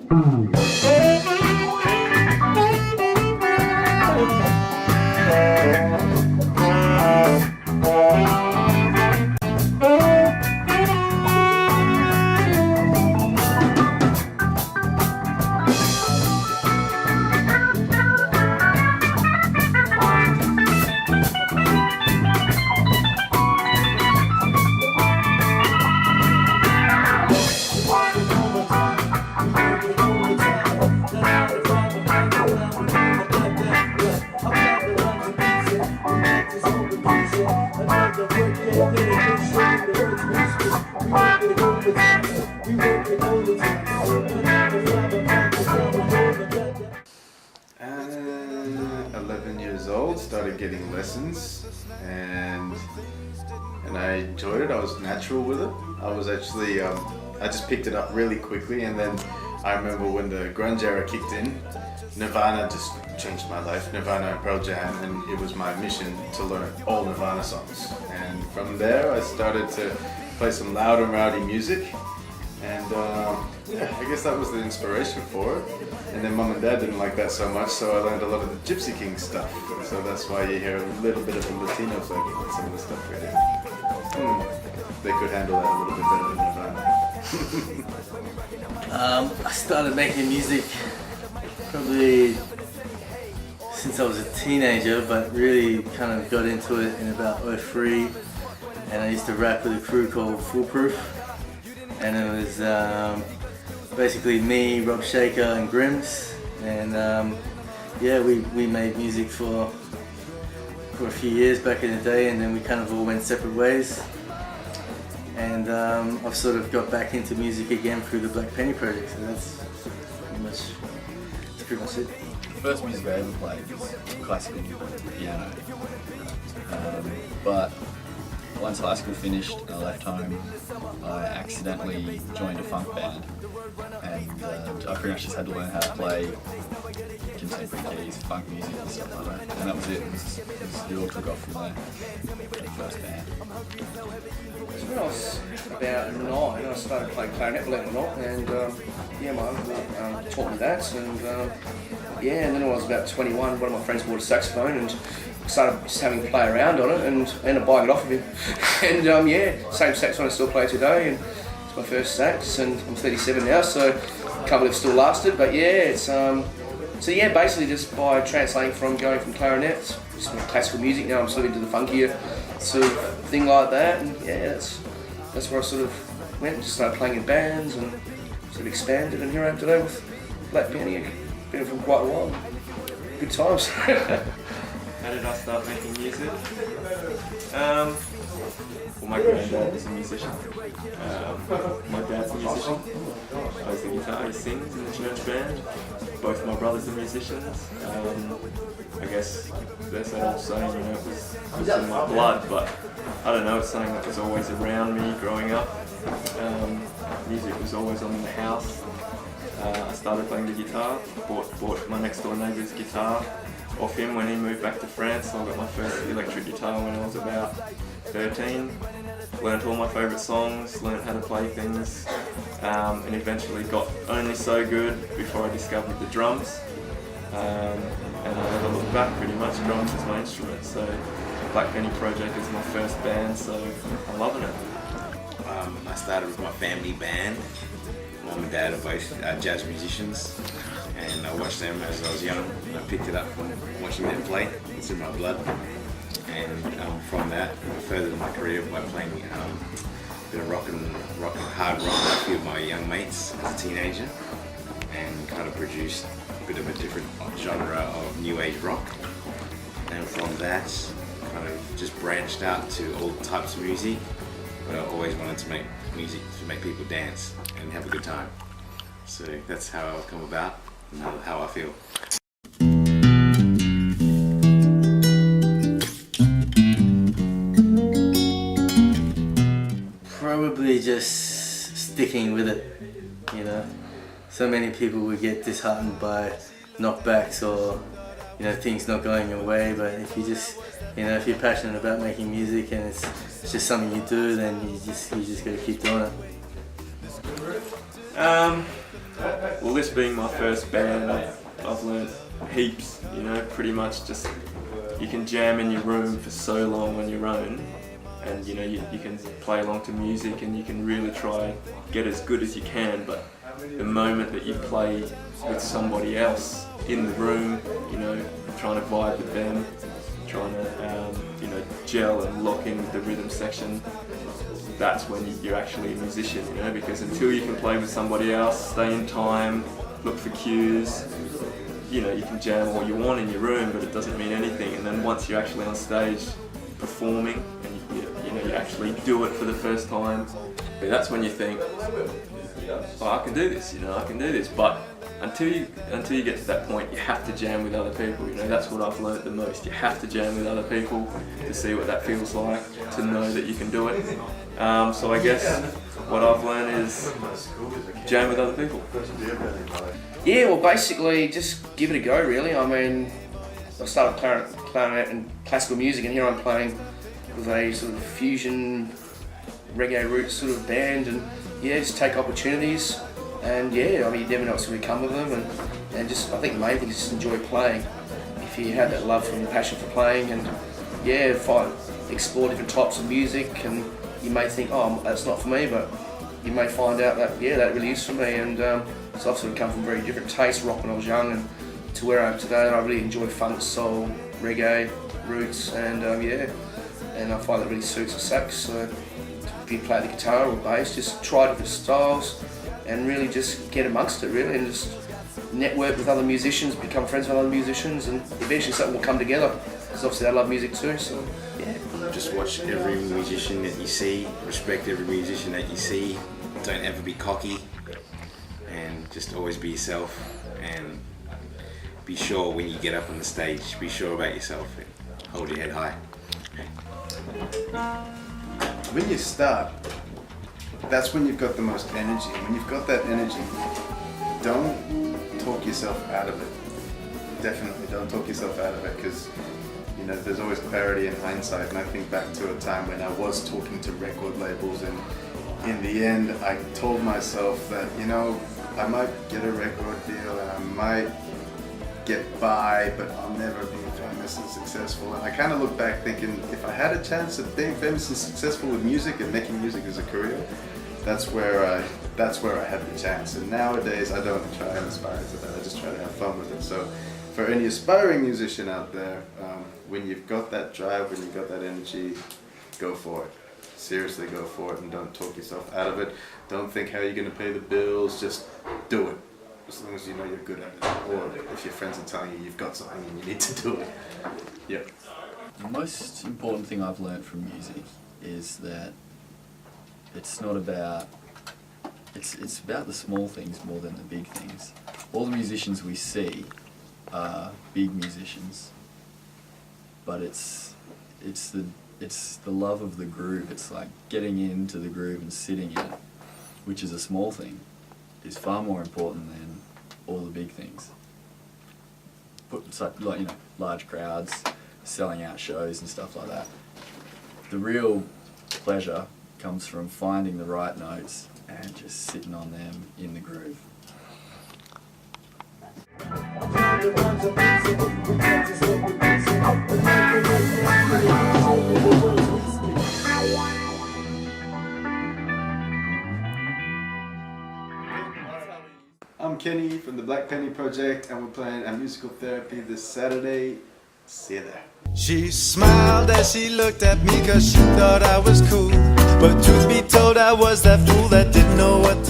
Uh, 11 years old, started getting lessons, and I enjoyed it. I was natural with it. I was actually, I just picked it up really quickly, and then I remember when the grunge era kicked in, Nirvana just changed my life. Nirvana and Pearl Jam, and it was my mission to learn all Nirvana songs. And from there, I started to play some loud and rowdy music, and yeah, I guess that was the inspiration for it. And then Mum and Dad didn't like that so much, so I learned a lot of the Gypsy King stuff. So that's why you hear a little bit of the Latino flavor with some of the stuff we do. They could handle that a little bit better than Nirvana. I started making music probably since I was a teenager, but really kind of got into it in about 03. And I used to rap with a crew called Foolproof. And it was basically me, Rob Shaker and Grims. And yeah, we made music for a few years back in the day, and then we kind of all went separate ways. And I've sort of got back into music again through the Black Penny project, so that's pretty much it. The first music I ever played was classical piano, but once high school finished and I left home, I accidentally joined a funk band, and I pretty much just had to learn how to play contemporary keys, funk music and stuff like that, and that was it. It all took off from there, the first band. So when I was about 9, I started playing clarinet, believe it or not, and yeah, my uncle taught me that, and yeah, and then when I was about 21, one of my friends bought a saxophone and started just having to play around on it, and ended up buying it off of him. And yeah, same saxophone I still play today, and it's my first sax, and I'm 37 now, so can't believe it's still lasted. But yeah, it's so yeah, basically just by translating from going from clarinet to classical music, now I'm sort of into the funkier sort of thing like that, and yeah, that's where I sort of went and just started playing in bands and sort of expanded, and here I am today with Black Penny. Been for quite a while. Good times. How did I start making music? Well, my granddad is a musician. My dad's a musician. Plays the guitar, he sings in the church band. Both my brothers are musicians. I guess there's that old saying, you know, it was in my blood, but I don't know, it's something that was always around me growing up. Music was always on in the house. I started playing the guitar, bought my next door neighbour's guitar off him when he moved back to France, so I got my first electric guitar when I was about 13. Learned all my favourite songs, learned how to play things, and eventually got only so good before I discovered the drums. And I never looked back, pretty much. Drums is my instrument, so Black Penny Project is my first band, so I'm loving it. I started with my family band. Mom and Dad are both jazz musicians, and I watched them as I was young. I picked it up from watching them play. It's in my blood, and from that I furthered my career by playing a bit of rock and hard rock with a few of my young mates as a teenager, and kind of produced a bit of a different genre of new age rock. And from that, kind of just branched out to all types of music. But I always wanted to make music to make people dance and have a good time. So that's how I've come about and how I feel. Probably just sticking with it, you know. So many people would get disheartened by knockbacks or, you know, things not going your way, but if you just, you know, if you're passionate about making music and it's just something you do, then you just gotta keep doing it. Well, this being my first band, I've learned heaps, you know, pretty much just you can jam in your room for so long on your own, and you know, you can play along to music and you can really try get as good as you can, but the moment that you play with somebody else in the room, you know, trying to vibe with them, trying to you know, gel and lock in with the rhythm section, that's when you're actually a musician, you know, because until you can play with somebody else, stay in time, look for cues, you know, you can jam all you want in your room, but it doesn't mean anything. And then once you're actually on stage performing and you know, you actually do it for the first time, that's when you think, oh, I can do this, you know, I can do this. But until you get to that point, you have to jam with other people, you know. That's what I've learned the most. You have to jam with other people to see what that feels like, to know that you can do it. So I guess what I've learned is jam with other people. Yeah, well, basically just give it a go, really. I mean, I started clarinet and classical music, and here I'm playing with a sort of fusion reggae roots sort of band, and yeah, just take opportunities, and yeah, I mean, you never know what's going to come of them, and just, I think the main thing is just enjoy playing. If you have that love and passion for playing, and yeah, explore different types of music, and you may think, oh, that's not for me, but you may find out that, yeah, that really is for me. And so I've sort of come from very different tastes, rock when I was young, and to where I am today, and I really enjoy funk, soul, reggae, roots, and yeah, and I find that really suits the sax. So if you play the guitar or bass, just try different styles and really just get amongst it, really, and just network with other musicians, become friends with other musicians, and eventually something will come together, because obviously I love music too, so yeah. Just watch every musician that you see, respect every musician that you see, don't ever be cocky, and just always be yourself, and be sure when you get up on the stage, be sure about yourself and hold your head high. When you start, that's when you've got the most energy. When you've got that energy, don't talk yourself out of it. Definitely don't talk yourself out of it, because you know, there's always clarity in hindsight, and I think back to a time when I was talking to record labels, and in the end I told myself that, you know, I might get a record deal and I might get by, but I'll never be famous and successful. And I kind of look back thinking, if I had a chance of being famous and successful with music and making music as a career, that's where I had the chance. And nowadays I don't try and aspire to that, I just try to have fun with it. So for any aspiring musician out there, when you've got that drive, when you've got that energy, go for it. Seriously, go for it, and don't talk yourself out of it. Don't think how you're going to pay the bills, just do it. As long as you know you're good at it, or if your friends are telling you you've got something and you need to do it. Yep. The most important thing I've learned from music is that it's not about, it's about the small things more than the big things. All the musicians we see are big musicians, but it's the love of the groove. It's like getting into the groove and sitting in it, which is a small thing, is far more important than all the big things. Like, you know, large crowds, selling out shows and stuff like that. The real pleasure comes from finding the right notes and just sitting on them in the groove. I'm Kenny from the Black Penny Project, and we're playing a musical therapy this Saturday. See you there. She smiled as she looked at me 'cause she thought I was cool. But truth be told, I was that fool that didn't know what